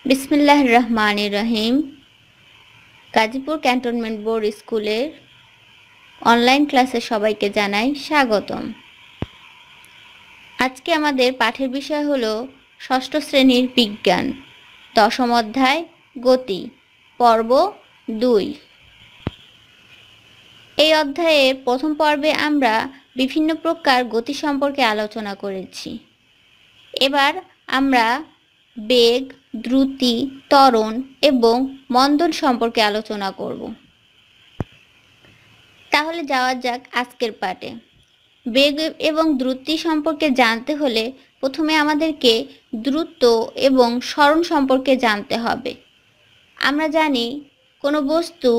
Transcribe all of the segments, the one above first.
বিসমিল্লাহির রহমানির রহিম। Gazipur cantonment board স্কুলের অনলাইন ক্লাসে সবাইকে জানাই স্বাগতম। আজকে আমাদের পাঠের বিষয় হলো ষষ্ঠ শ্রেণীর বিজ্ঞান, দশম অধ্যায় গতি, পর্ব 2। এই অধ্যায়ের প্রথম পর্বে আমরা বিভিন্ন প্রকার গতি সম্পর্কে আলোচনা করেছি। এবার আমরা বেগ, দ্রুতি, ত্বরণ এবং মন্দন সম্পর্কে আলোচনা করব। তাহলে যাওয়া যাক আজকের পাঠে। বেগ এবং দ্রুতি সম্পর্কে জানতে হলে প্রথমে আমাদেরকে দ্রুত এবং সরণ সম্পর্কে জানতে হবে। আমরা জানি কোনো বস্তু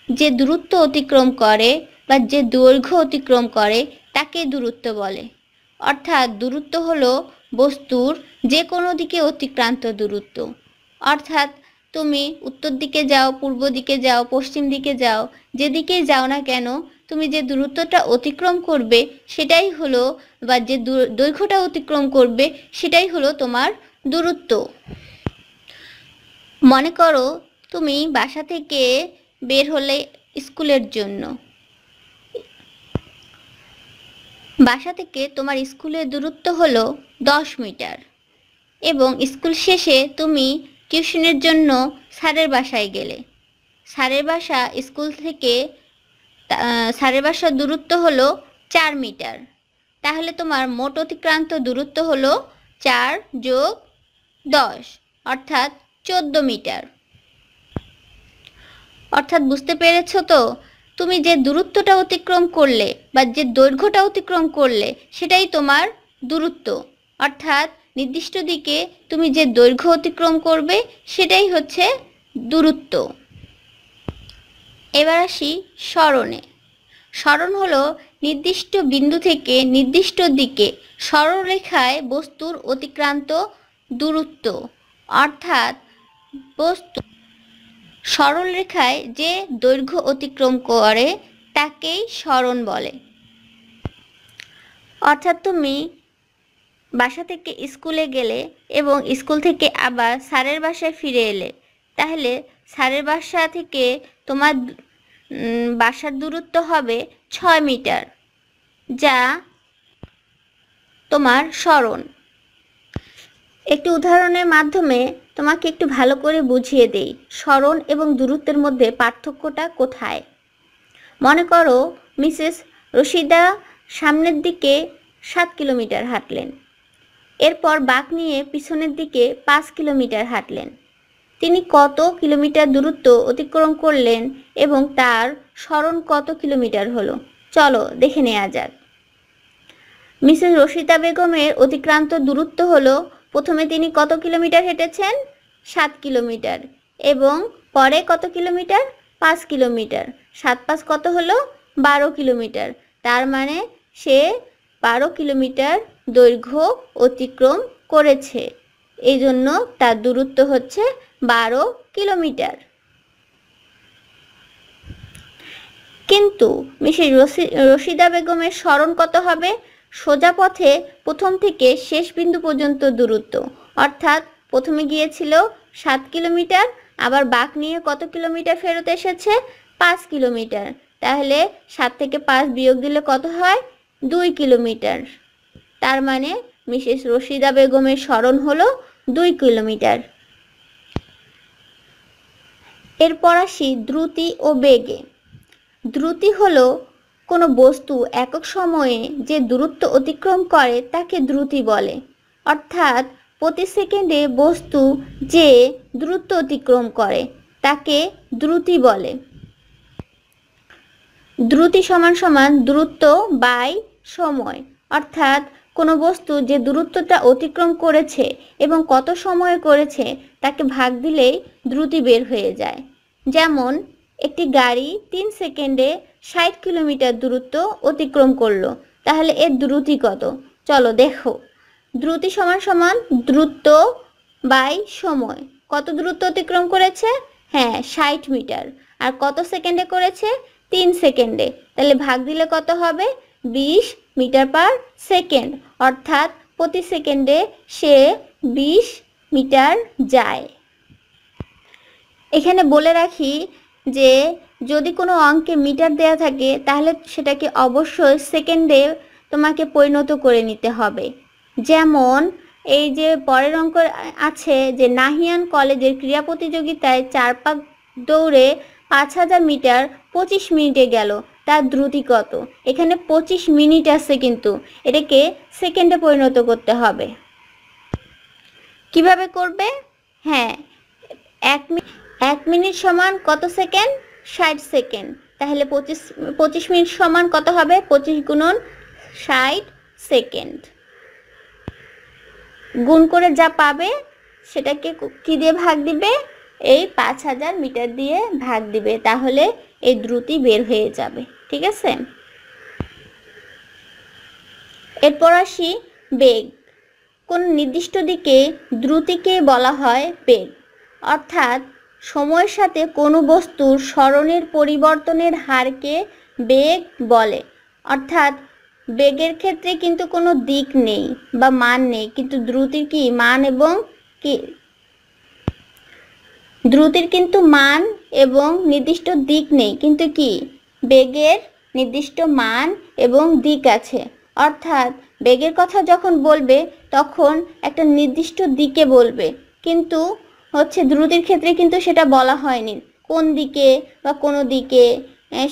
যে দূরত্ব অতিক্রম করে বা যে দৈর্ঘ্য অতিক্রম করে তাকে দূরত্ব বলে। অর্থাৎ দূরত্ব হলো বস্তুর যে কোনো দিকে অতিক্রান্ত দূরত্ব। অর্থাৎ তুমি উত্তর দিকে যাও, পূর্ব দিকে যাও, পশ্চিম দিকে যাও, যেদিকেই যাও না কেন তুমি যে দূরত্বটা অতিক্রম করবে সেটাই হলো, বা যে দৈর্ঘ্যটা অতিক্রম করবে সেটাই হলো তোমার দূরত্ব। মনে করো তুমি বাসা থেকে বের হলে স্কুলের জন্য। বাসা থেকে তোমার স্কুলের দূরত্ব হলো 10 মিটার এবং স্কুল শেষে তুমি টিউশনের জন্য স্যারের বাসায় গেলে। স্যারের বাসা স্কুল থেকে স্যারের বাসার দূরত্ব হলো 4 মিটার। তাহলে তোমার মোট অতিক্রান্ত দূরত্ব হলো 4 যোগ 10 অর্থাৎ 14 মিটার। অর্থাৎ বুঝতে পেরেছো তো, তুমি যে দূরত্বটা অতিক্রম করলে বা যে দৈর্ঘ্যটা অতিক্রম করলে সেটাই তোমার দূরত্ব। অর্থাৎ নির্দিষ্ট দিকে তুমি যে দৈর্ঘ্য অতিক্রম করবে সেটাই হচ্ছে দূরত্ব। এবার আসি সরণে। সরণ হলো নির্দিষ্ট বিন্দু থেকে নির্দিষ্ট দিকে সরলরেখায় বস্তুর অতিক্রান্ত দূরত্ব। অর্থাৎ বস্তু সরলরেখায় যে দৈর্ঘ্য অতিক্রম করে তাকেই সরণ বলে। অর্থাৎ তুমি বাসা থেকে স্কুলে গেলে এবং স্কুল থেকে আবার স্যারের বাসায় ফিরে এলে, তাহলে স্যারের বাসা থেকে তোমার বাসার দূরত্ব হবে 6 মিটার, যা তোমার সরণ। একটি উদাহরণের মাধ্যমে তোমাকে একটু ভালো করে বুঝিয়ে দেই সরণ এবং দূরত্বের মধ্যে পার্থক্যটা কোথায়। মনে করো মিসেস রশিদা সামনের দিকে 7 কিলোমিটার হাঁটলেন, এরপর বাঁক নিয়ে পিছনের দিকে 5 কিলোমিটার হাঁটলেন। তিনি কত কিলোমিটার দূরত্ব অতিক্রম করলেন এবং তার সরণ কত কিলোমিটার হলো, চলো দেখে নেওয়া যাক। মিসেস রশিদা বেগমের অতিক্রান্ত দূরত্ব হলো, প্রথমে তিনি কত কিলোমিটার হেঁটেছেন? 7 কিলোমিটার। এবং পরে কত কিলোমিটার? 5 কিলোমিটার। 7 5 কত হলো? 12 কিলোমিটার। তার মানে সে 12 কিলোমিটার দৈর্ঘ্য অতিক্রম করেছে। এই জন্য তার দূরত্ব হচ্ছে 12 কিলোমিটার। কিন্তু মিসেস রশিদা বেগমের সরণ কত হবে? সোজা পথে প্রথম থেকে শেষ বিন্দু পর্যন্ত দূরত্ব। অর্থাৎ প্রথমে গিয়েছিল 7 কিলোমিটার, আবার বাঁক নিয়ে কত কিলোমিটার ফেরত এসেছে? 5 কিলোমিটার। তাহলে 7 থেকে 5 বিয়োগ দিলে কত হয়? 2 কিলোমিটার। তার মানে মিসেস রশিদা বেগমের সরণ হলো 2 কিলোমিটার। এরপর আসি দ্রুতি ও বেগে। দ্রুতি হলো কোনো বস্তু একক সময়ে যে দূরত্ব অতিক্রম করে তাকে দ্রুতি বলে। অর্থাৎ প্রতি সেকেন্ডে বস্তু যে দূরত্ব অতিক্রম করে তাকে দ্রুতি বলে। দ্রুতি সমান সমান দূরত্ব বাই সময়। অর্থাৎ কোনো বস্তু যে দূরত্বটা অতিক্রম করেছে এবং কত সময়ে করেছে তাকে ভাগ দিলেই দ্রুতি বের হয়ে যায়। যেমন একটি গাড়ি 3 সেকেন্ডে 60 কিলোমিটার দূরত্ব অতিক্রম করলো, তাহলে এর দ্রুতি কত? চলো দেখো। দ্রুতি সমান সমান দূরত্ব বাই সময়। কত দূরত্ব অতিক্রম করেছে? হ্যাঁ, 60 মিটার। আর কত সেকেন্ডে করেছে? 3 সেকেন্ডে। তাহলে ভাগ দিলে কত হবে? 20 মিটার পার সেকেন্ড। অর্থাৎ প্রতি সেকেন্ডে সে 20 মিটার যায়। এখানে বলে রাখি যে যদি কোনো অঙ্কে মিটার দেয়া থাকে তাহলে সেটাকে অবশ্যই সেকেন্ডে তোমাকে পরিণত করে নিতে হবে। যেমন এই যে পরের অঙ্ক আছে যে নাহিয়ান কলেজের ক্রীড়া প্রতিযোগিতায় 4 পাক দৌড়ে 5000 মিটার 25 মিনিটে গেল, তার দ্রুতি কত? এখানে 25 মিনিট আছে, কিন্তু এটাকে সেকেন্ডে পরিণত করতে হবে। কিভাবে করবে? হ্যাঁ, 1 মিনিট সমান কত সেকেন্ড? 60 সেকেন্ড। তাহলে 25 মিনিট সমান কত হবে? 25 গুণন 60 সেকেন্ড। গুণ করে যা পাবে সেটাকে কি দিয়ে ভাগ দিবে? এই 5000 মিটার দিয়ে ভাগ দিবে, তাহলে এই দ্রুতি বের হয়ে যাবে। ঠিক আছে, এরপর আসি বেগ। কোন নির্দিষ্ট দিকে দ্রুতিকে বলা হয় বেগ, অর্থাৎ সময়ের সাথে কোনো বস্তুর সরণের পরিবর্তনের হারকে বেগ বলে। অর্থাৎ বেগের ক্ষেত্রে কিন্তু কোনো দিক নেই বা মান নেই, কিন্তু দ্রুতির কি মান এবং কি দ্রুতির কিন্তু মান এবং নির্দিষ্ট দিক নেই, কিন্তু কি বেগের নির্দিষ্ট মান এবং দিক আছে। অর্থাৎ বেগের কথা যখন বলবে তখন একটা নির্দিষ্ট দিকে বলবে, কিন্তু দ্রুতির ক্ষেত্রে কিন্তু সেটা বলা হয়নি, কোন দিকে বা কোনো দিকে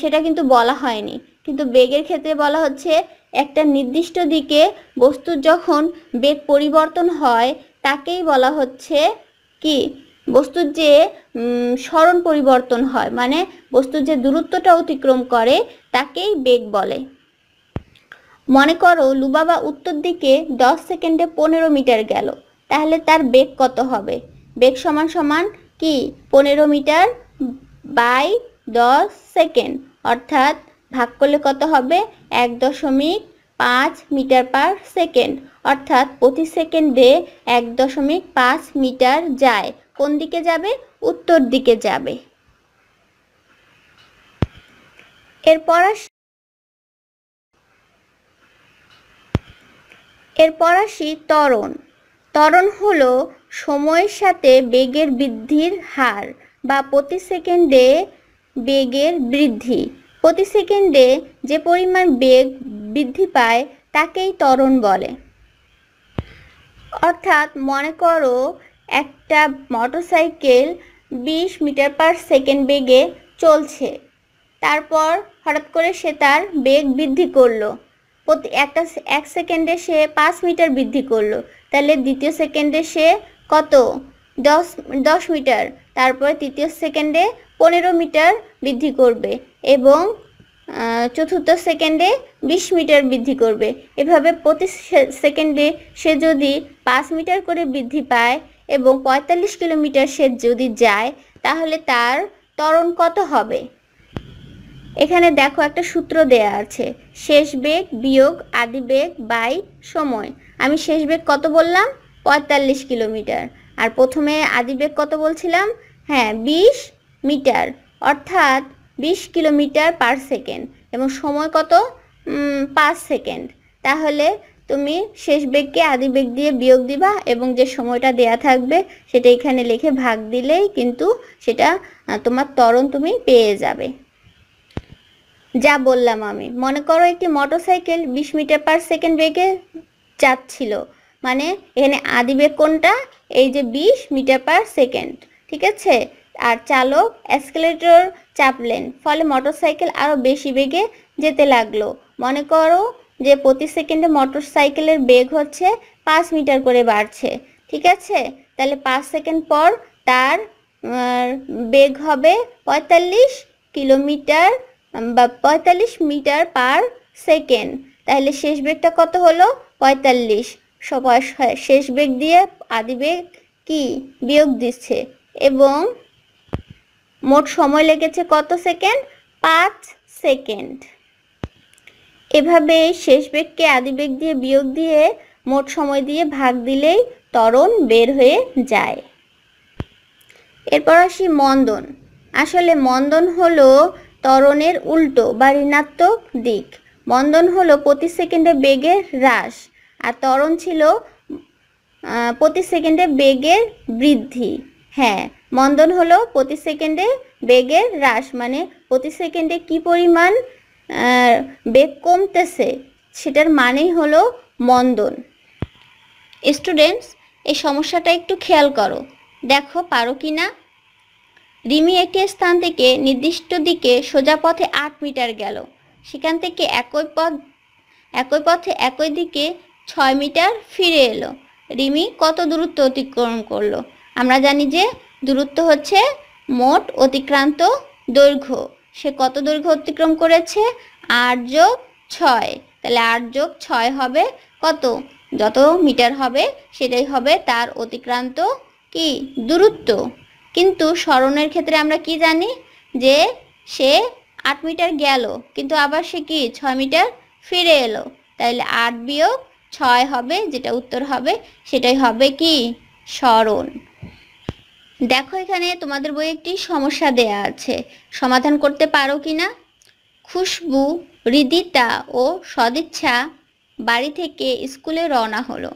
সেটা কিন্তু বলা হয়নি। কিন্তু বেগের ক্ষেত্রে বলা হচ্ছে একটা নির্দিষ্ট দিকে বস্তুর যখন বেগ পরিবর্তন হয় তাকেই বলা হচ্ছে কি, বস্তুর যে সরণ পরিবর্তন হয়, মানে বস্তুর যে দূরত্বটা অতিক্রম করে তাকেই বেগ বলে। মনে করো লুবাবা উত্তর দিকে 10 সেকেন্ডে 15 মিটার গেল, তাহলে তার বেগ কত হবে? বেগ সমান সমান কি 15 মিটার বাই 10 সেকেন্ড, অর্থাৎ ভাগ করলে কত হবে? 1.5 মিটার পার সেকেন্ড। অর্থাৎ প্রতি সেকেন্ডে 1.5 মিটার যায়। কোন দিকে যাবে? উত্তর দিকে যাবে। এরপর আসি ত্বরণ। ত্বরণ হলো সময়ের সাথে বেগের বৃদ্ধির হার বা প্রতি সেকেন্ডে বেগের বৃদ্ধি। প্রতি সেকেন্ডে যে পরিমাণ বেগ বৃদ্ধি পায় তাকেই ত্বরণ বলে। অর্থাৎ মনে করো একটা মোটরসাইকেল 20 মিটার পার সেকেন্ড বেগে চলছে, তারপর হঠাৎ করে সে তার বেগ বৃদ্ধি করলো, এক সেকেন্ডে সে 5 মিটার বৃদ্ধি করলো, তাহলে দ্বিতীয় সেকেন্ডে সে কত? 10 মিটার, তারপরে তৃতীয় সেকেন্ডে 15 মিটার বৃদ্ধি করবে এবং চতুর্থ সেকেন্ডে 20 মিটার বৃদ্ধি করবে। এভাবে প্রতি সেকেন্ডে সে যদি 5 মিটার করে বৃদ্ধি পায় এবং 45 কিলোমিটার সে যদি যায়, তাহলে তার ত্বরণ কত হবে? এখানে দেখো একটা সূত্র দেয়া আছে, শেষ বেগ বিয়োগ আদি বেগ বাই সময়। আমি শেষ বেগ কত বললাম? 45 কিলোমিটার। আর প্রথমে আদি বেগ কত বলছিলাম? হ্যাঁ, 20 মিটার, অর্থাৎ 20 কিলোমিটার পার সেকেন্ড, এবং সময় কত? 5 সেকেন্ড। তাহলে তুমি শেষ বেগকে আদি বেগ দিয়ে বিয়োগ দিবা এবং যে সময়টা দেয়া থাকবে সেটা এখানে লিখে ভাগ দিলেই কিন্তু সেটা তোমার ত্বরণ তুমি পেয়ে যাবে। যা বললাম আমি, মনে করো একটি মোটরসাইকেল 20 মিটার পার সেকেন্ড বেগে যাচ্ছিল, মানে এখানে আদি বেগ কোনটা? এই যে 20 মিটার পার সেকেন্ড, ঠিক আছে। আর চালক অ্যাক্সেলারেটর চাপলেন, ফলে মোটরসাইকেল আরও বেশি বেগে যেতে লাগলো। মনে করো যে প্রতি সেকেন্ডে মোটরসাইকেলের বেগ 5 মিটার করে বাড়ছে, ঠিক আছে। তাহলে 5 সেকেন্ড পর তার বেগ হবে 45 কিলোমিটার বা 45 মিটার পার সেকেন্ড। তাহলে শেষ বেগটা কত হলো? 45। শেষ বেগ দিয়ে আদি বেগ কি বিয়োগ দিচ্ছে, এবং মোট সময় লেগেছে কত সেকেন্ড? 5 সেকেন্ড। এভাবে শেষ বেগকে আদি বেগ দিয়ে বিয়োগ দিয়ে মোট সময় দিয়ে ভাগ দিলেই ত্বরণ বের হয়ে যায়। এরপর আসি মন্দন। আসলে মন্দন হলো ত্বরণের উল্টো বা ঋণাত্মক দিক। মন্দন হলো প্রতি সেকেন্ডে বেগের হ্রাস, আর ত্বরণ ছিল প্রতি সেকেন্ডে বেগের বৃদ্ধি। হ্যাঁ, মন্দন হলো প্রতি সেকেন্ডে বেগের হ্রাস, মানে প্রতি সেকেন্ডে কি পরিমাণ বেগ কমতেছে সেটার মানেই হলো মন্দন। স্টুডেন্টস, এই সমস্যাটা একটু খেয়াল করো, দেখো পারো কি না। রিমি একটি স্থান থেকে নির্দিষ্ট দিকে সোজা পথে 8 মিটার গেল, সেখান থেকে একই পথে একই দিকে 6 মিটার ফিরে এলো। রিমি কত দূরত্ব অতিক্রম করলো? আমরা জানি যে দূরত্ব হচ্ছে মোট অতিক্রান্ত দৈর্ঘ্য। সে কত দৈর্ঘ্য অতিক্রম করেছে? 8 যোগ 6। তাহলে 8 যোগ 6 হবে কত? যত মিটার হবে সেটাই হবে তার অতিক্রান্ত কি দূরত্ব। কিন্তু সরণের ক্ষেত্রে আমরা কি জানি যে সে 8 মিটার গেল, কিন্তু আবার সে কি 6 মিটার ফিরে এলো। তাইলে 8 বিয়োগ 6 হবে, যেটা উত্তর হবে সেটাই হবে কি সরণ। দেখো এখানে তোমাদের বইয়ে একটি সমস্যা দেয়া আছে, সমাধান করতে পারো কি না। খুশবু, হৃদিতা ও সদিচ্ছা বাড়ি থেকে স্কুলে রওনা হলো।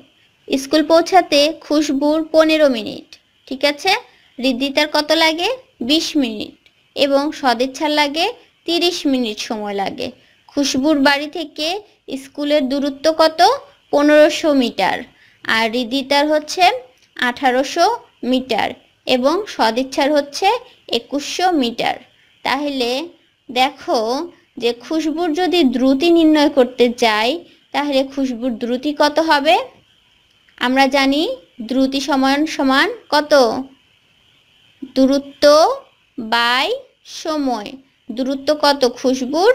স্কুল পৌঁছাতে খুশবুর 15 মিনিট, ঠিক আছে। হৃদিতার কত লাগে? 20 মিনিট এবং সদিচ্ছার লাগে 30 মিনিট সময় লাগে। খুশবুর বাড়ি থেকে স্কুলের দূরত্ব কত? 1500 মিটার। আর হৃদিতার হচ্ছে 1800 মিটার এবং সদিচ্ছার হচ্ছে 2100 মিটার। তাহলে দেখো যে খুশবুর যদি দ্রুতি নির্ণয় করতে যাই তাহলে খুশবুর দ্রুতি কত হবে? আমরা জানি দ্রুতি সমান সমান কত? দূরত্ব বাই সময়। দূরত্ব কত খুশবুর?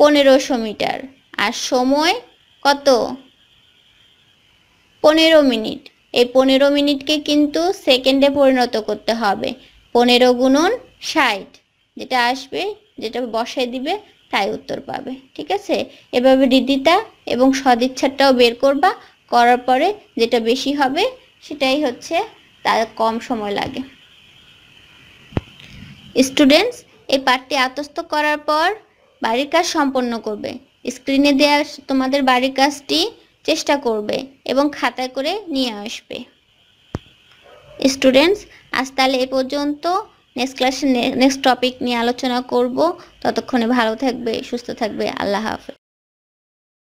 1500 মিটার। আর সময় কত? 15 মিনিট। এই 15 মিনিটকে কিন্তু সেকেন্ডে পরিণত করতে হবে। 15 গুণন 60, যেটা আসবে, যেটা বসাই দিবে তাই উত্তর পাবে, ঠিক আছে। এভাবে হৃদিতা এবং সদিচ্ছাটাও বের করবা, করার পরে যেটা বেশি হবে সেটাই হচ্ছে তার কম সময় লাগে। স্টুডেন্টস, এই পাঠটি আত্মস্থ করার পর বাড়ির কাজ সম্পন্ন করবে। স্ক্রিনে দেওয়া তোমাদের বাড়ির কাজটি চেষ্টা করবে এবং খাতায় করে নিয়ে আসবে। স্টুডেন্টস, আজ তাহলে এ পর্যন্ত। নেক্সট ক্লাসে নেক্সট টপিক নিয়ে আলোচনা করব। ততক্ষণে ভালো থাকবে, সুস্থ থাকবে। আল্লাহ হাফেজ।